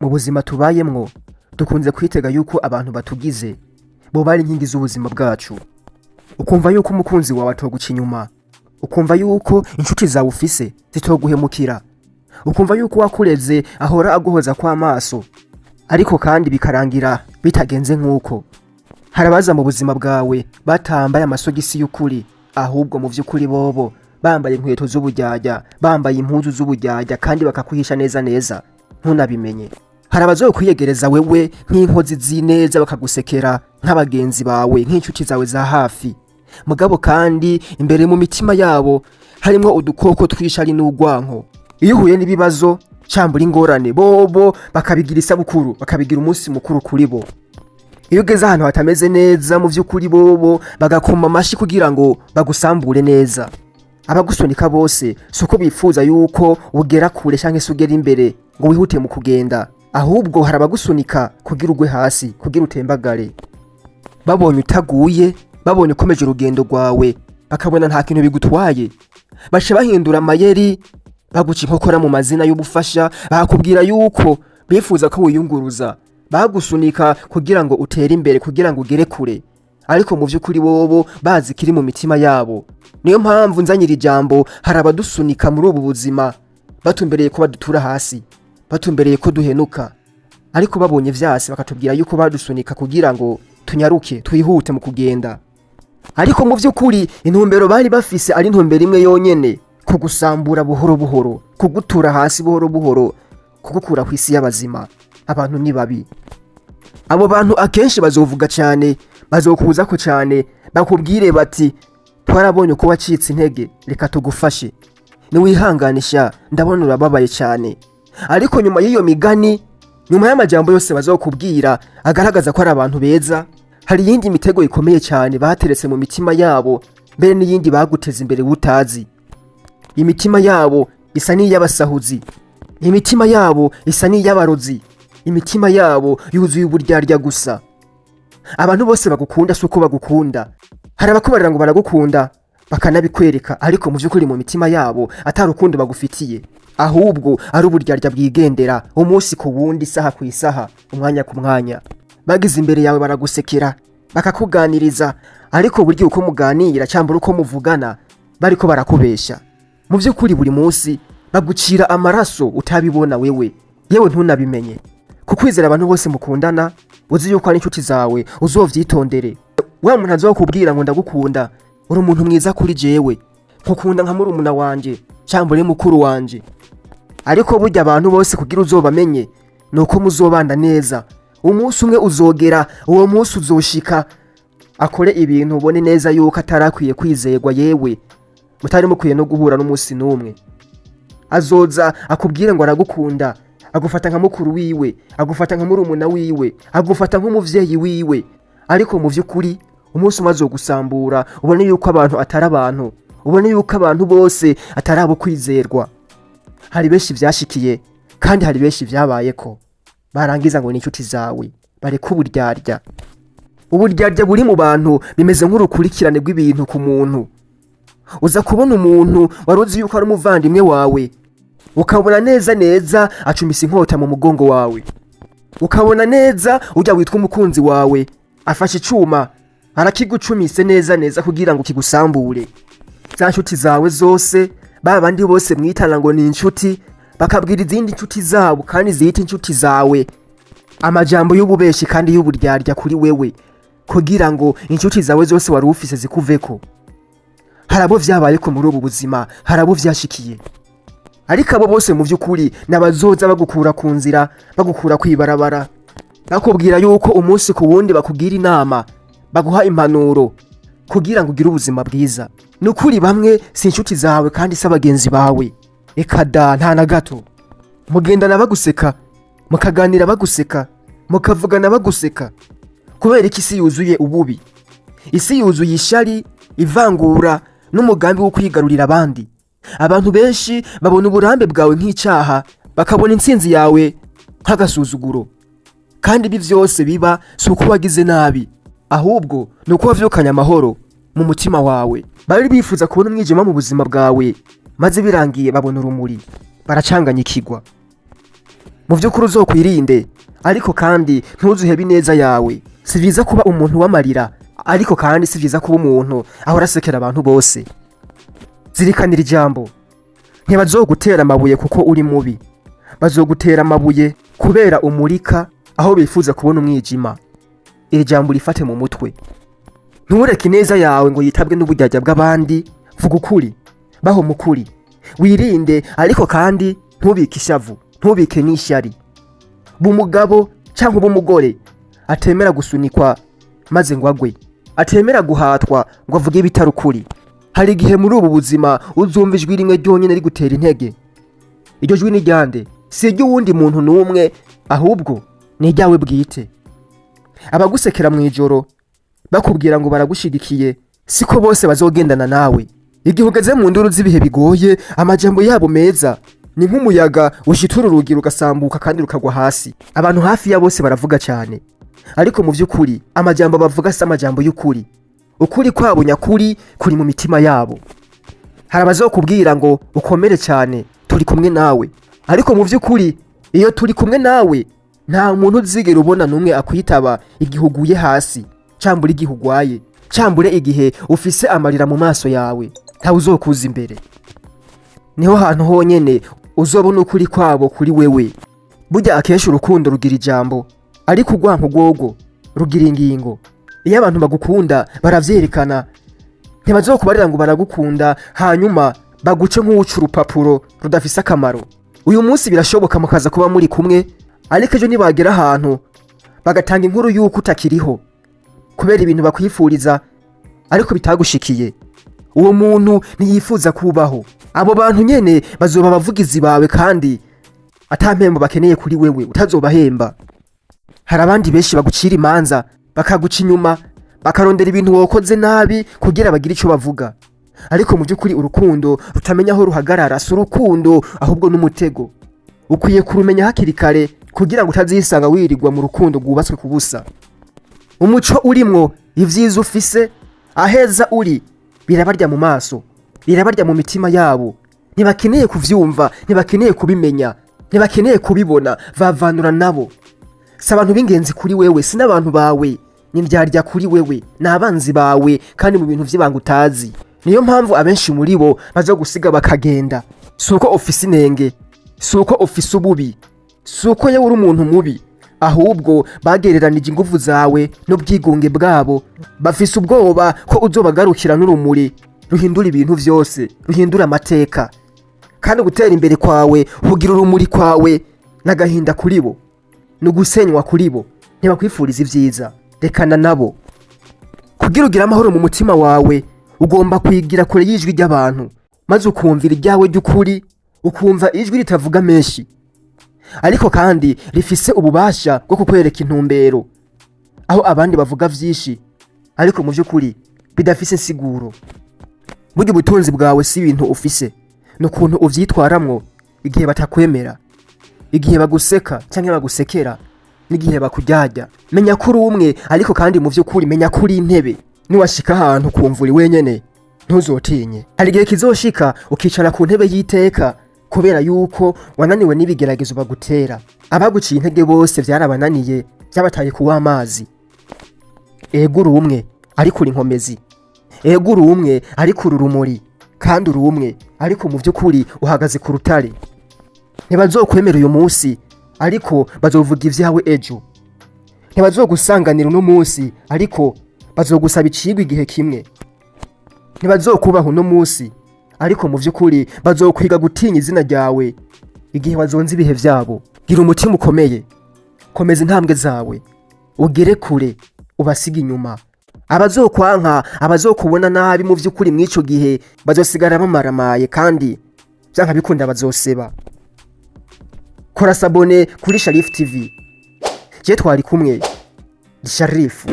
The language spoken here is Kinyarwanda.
Mu buzima tubayemwo dukunze kwitega yuko abantu batugize bo bari inkingi z'ubuzima bwacu. Ukumva yuko umukunzi wawe atoguca inyuma, ukumva yuko inshuti zawe ufise zitoguhemukira, ukumva yuko wakureze ahora aguhoza kw'amaso, ariko kandi bikarangira bitagenze nk'uko. Harabaza mu buzima bwawe batambaye amasogisi y'ukuri, ahubwo mu vy'ukuri bobo bambaye inkweto z'uburyarya, bambaye impuzu z'uburyarya kandi bakakwihisha neza neza ntunabimenye. Harabazo kwiyegereza wewe nk'inkozi z'ineza bakagusekera nk'abagenzi bawe, nk'inshuti zawe za hafi. Mugabo kandi imbere mu mitima yabo harimwo udukoko twishari n'ugwanko. Iyo uhuye n'ibibazo cambura ingorane, bobo bakabigira isabukuru, bakabigira umunsi mukuru kuri bo. Iyo ugeze ahantu hatameze neza mu vy'ukuri bobo bagakoma amashi kugira ngo bagusambure neza. Abagusunika bose suko bifuza yuko ugera kure canke se ugera imbere ngo wihute mu kugenda, ahubwo harabagusunika kugira ugwe hasi, kugira utembagare. Babonye utaguye, babonye ukomeje urugendo rwawe, bakabona nta kintu bigutwaye, bace bahindura amayeri, baguca inkokora mu mazina y'ubufasha, bakubwira yuko bifuza ko wiyunguruza, bagusunika kugira ngo utere imbere, kugira ngo ugere kure, ariko mu vy'ukuri bobo bazi kiri mu mitima yabo. Niyo mpamvu nzanyira ijambo, harabadusunika muri ubu buzima batumbereye ko badutura hasi, batumbereye ko duhenuka, ariko babonye vyase bakatubwira yuko badusunika kugira ngo tunyaruke, twihute mu kugenda. Ariko mu vy'ukuri intumbero bari bafise ari intumbero imwe yonyene, kugusambura buhoro buhoro, kugutura hasi buhoro buhoro, kugukura kw'isi y'abazima. Abantu ni babi. Abo bantu akenshi bazovuga cyane, bazokuzako cyane, bakubwire bati twarabonye uko wacitse intege, reka tugufashe, niwihanganisha, ndabona urababaye cyane. Ariko nyuma y'iyo migani, nyuma y'amajambo yose bazokubwira agaragaza ko ari abantu beza, hari yindi mitego ikomeye cyane bateretse mu mitima yabo, mbere n'iyindi baguteza imbere utazi. Imitima yabo isa n'iy'abasahuzi, imitima yabo isa n'iy'abarozi, imitima yabo yuzuye uburyarya gusa. Abantu bose bagukunda suko bagukunda, harabakubarira ngo baragukunda bakanabikwereka, ariko mu vy'ukuri mu mitima yabo atarukundo bagufitiye, ahubwo ari uburyarya bwigendera umunsi ku wundi, isaha ku isaha, umwanya ku mwanya. Bagize imbere yawe baragusekera, bakakuganiriza, ariko buryo uko muganira cyangwa uko muvugana bariko barakubesha. Mu vy'ukuri buri munsi bagucira amaraso utabibona wewe, yewe ntunabimenye. Kukwizera abantu bose mukundana, uzi yuko ari inshuti zawe, uzovyitondere. Wa muntu azokubwira ngo ndagukunda, uri umuntu mwiza kuri jewe, nkukunda nka murumuna wanje cyangwa uri mukuru wanje. Ariko burya abantu bose kugira uzobamenye nuko muzobanda neza. Umunsi umwe uzogera, uwo munsi uzoshika akore ibintu ubone neza yuko atarakwiye kwizerwa, yewe mutari mukwiye no guhura n'umunsi n'umwe. Azoza akubwire ngo aragukunda, agufata nka mukuru wiwe, agufata nka murumuna wiwe, agufata nk'umuvyeyi wiwe, ariko mu vy'ukuri umunsi umwe azogusambura, ubone yuko abantu atari abantu, ubone yuko abantu bose atari abo kwizerwa. Hari benshi vyashikiye kandi hari benshi vyabayeko, barangiza ngo ni inshuti zawe, bareka uburyarya. Uburyarya buri mu bantu bimeze nk'urukurikirane rw'ibintu ku muntu. Uza kubona umuntu waruzi yuko ari umuvandimwe wawe, ukabona neza neza acumisa inkota mu mugongo wawe, ukabona neza ujya witwa umukunzi wawe afashe icuma arakigucumise neza neza kugira ngo kigusambure. Za nshuti zawe zose, babandi bose mwitana ngo ni inshuti, bakabwira izindi nshuti zabo kandi ziyita inshuti zawe amajambo y'ububeshi kandi y'uburyarya kuri wewe, kugira ngo inshuti zawe zose wari ufise zikuveko. Harabo vyabaye ko muri ubu buzima, harabo vyashikiye, ariko abo bose mu vy'ukuri nabazoza bagukura ku nzira, bagukura kwibarabara, bakubwira yuko umunsi ku wundi bakugira inama, baguha impanuro kugira ngo ugire ubuzima bwiza. Nukuri bamwe si inshuti zawe kandi si abagenzi bawe, ekada nta na gato. Mugendana baguseka, mukaganira baguseka, mukavugana baguseka, kubera iki isi yuzuye ububi, isi yuzuye ishari, ivangura n'umugambi wo kwigarurira abandi. Abantu benshi babona uburambe bwawe nk'icyaha, bakabona intsinzi yawe nk'agasuzuguro, kandi ibi vyose biba si uko wagize nabi, ahubwo ni uko wavyukanye amahoro mu mutima wawe. Bari bifuza kubona umwijima mu buzima bwawe, maze birangiye babona urumuri, baracanganyikirwa. mu by'ukuri uzokwirinde, ariko kandi ntuzuhebe ineza yawe. Si byiza kuba umuntu w'amarira, ariko kandi si byiza kuba umuntu ahora asekera abantu bose. Zirikanira ijambo, ntibazogutera amabuye kuko uri mubi, bazogutera amabuye kubera umurika aho bifuza kubona umwijima. Iri jambo rifate mu mutwe. Ntureke ineza yawe ngo yitabwe n'uburyarya bw'abandi. Vuga ukuri, baho mu kuri, wirinde, ariko kandi ntubike ishavu, ntubike n'ishyari. B'umugabo cyangwa b'umugore atemera gusunikwa maze ngo agwe, atemera guhatwa ngo avuge ibitari ukuri. Hari igihe muri ubu buzima uzumva ijwi rimwe ryonyine rigutera intege. Iryo jwi ni ryande? Si iry'uwundi muntu n'umwe, ahubwo ni iryawe bwite. Abagusekera mu ijoro bakubwira ngo baragushigikiye, siko bose bazogendana nawe. Igihe ugeze mu nduru z'ibihe bigoye, amajambo yabo meza ni nk'umuyaga ushitura urugi rugasambuka kandi rukagwa hasi. Abantu hafi ya bose baravuga cyane, ariko mu by'ukuri amajambo bavuga si amajambo y'ukuri. Ukuri kwabo nyakuri kuri mu mitima yabo. Hari abazokubwira ngo ukomere cyane, turi kumwe nawe, ariko mu by'ukuri iyo turi kumwe nawe nta muntu uzigera ubona n'umwe akwitaba igihe uguye hasi, cyambure igihe ugwaye, cyambure igihe ufise amarira mu maso yawe. Ntawe uzokuza imbere. Niho hantu honyene uzobona ukuri kwabo kuri wewe. Burya akenshi urukundo rugira ijambo, ariko urwanko rwogo rugira ingingo. Iyo abantu bagukunda baravyerekana, ntibazokubarira ngo baragukunda hanyuma baguce nk'uwuca urupapuro rudafise akamaro. Uyu munsi birashoboka mukaza kuba muri kumwe, ariko ejo nibagera ahantu bagatanga inkuru y'uko utakiriho kubera ibintu bakwifuriza ariko bitagushikiye. Uwo muntu ntiyifuza kubaho. Abo bantu nyene bazoba abavugizi bawe kandi atampembo bakeneye kuri wewe utazobahemba. Hari abandi benshi bagucira imanza, bakaguca inyuma, bakarondera ibintu wokoze nabi kugira bagire icyo bavuga. Ariko mu by'ukuri urukundo rutamenya aho ruhagarara si urukundo, ahubwo n'umutego. Ukwiye kurumenya hakiri kare kugira ngo utazisanga wirirwa mu rukundo rwubatswe ku busa. Umuco urimwo ivyiza ufise, aheza uri birabarya mu maso, birabarya mu mitima yabo. Ntibakeneye kuvyumva, ntibakeneye kubimenya, ntibakeneye kubibona, vavanura nabo. Si abantu b'ingenzi kuri wewe, si n'abantu bawe, n'indyarya kuri wewe, n'abanzi bawe kandi mu bintu vy'ibanga utazi. Niyo mpamvu abenshi muri bo baza gusiga bakagenda. Si uko ufise inenge, si uko ufise ububi, si uko yewe uri umuntu mubi, ahubwo bagereranije ingufu zawe n'ubwigunge bwabo. Bafise ubwoba ko uzobagarukira n'urumuri ruhindura ibintu vyose, ruhindura amateka. Kandi gutera imbere kwawe, kugira urumuri kwawe n'agahinda kuri bo, n'ugusenywa kuri bo. Ntibakwifuriza ivyiza, rekana nabo. Kugira ugira amahoro mu mutima wawe, ugomba kwigira kure y'ijwi ry'abantu, maze ukumvira iryawe ry'ukuri, ukumva ijwi ritavuga menshi, ariko kandi rifise ububasha bwo kukwereka intumbero. Aho abandi bavuga vyinshi, ariko mu by'ukuri bidafise insiguro. Burya ubutunzi bwawe si ibintu ufise, n'ukuntu uvyitwaramwo igihe batakwemera, igihe baguseka cyangwa bagusekera, n'igihe bakujyajya. Menya kuri umwe, ariko kandi mu by'ukuri menya kuri intebe. Niwashika ahantu kumvura wenyene, ntuzotinye. Hari igihe kizoshika ukicara ku ntebe y'iteka kubera yuko wananiwe n'ibigeragezo bagutera. Abaguciye intege bose vyarabananiye, byabataye kuwa amazi. Ego uri umwe, ariko uri inkomezi. Ego uri umwe, ariko uri urumuri. Kandi uri umwe, ariko mu by'ukuri uhagaze ku rutare. Ntibazokwemera uyu munsi, ariko bazovuga ivyawe ejo. Ntibazogusanganira uno munsi, ariko bazogusaba icigwa igihe kimwe. Ntibazokubaho uno munsi, ariko mu by'ukuri bazokwiga gutinya izina ryawe igihe bazonze ibihe vyabo. Gira umutima ukomeye, komeza intambwe zawe, ugere kure, ubasiga inyuma. Abazokwanka, abazokubona nabi mu by'ukuri mw'ico gihe bazosigara bamaramaye, kandi vyanka bikunda bazoseba. Kora sabone kuri Sharif TV. Je twari kumwe, Sharif.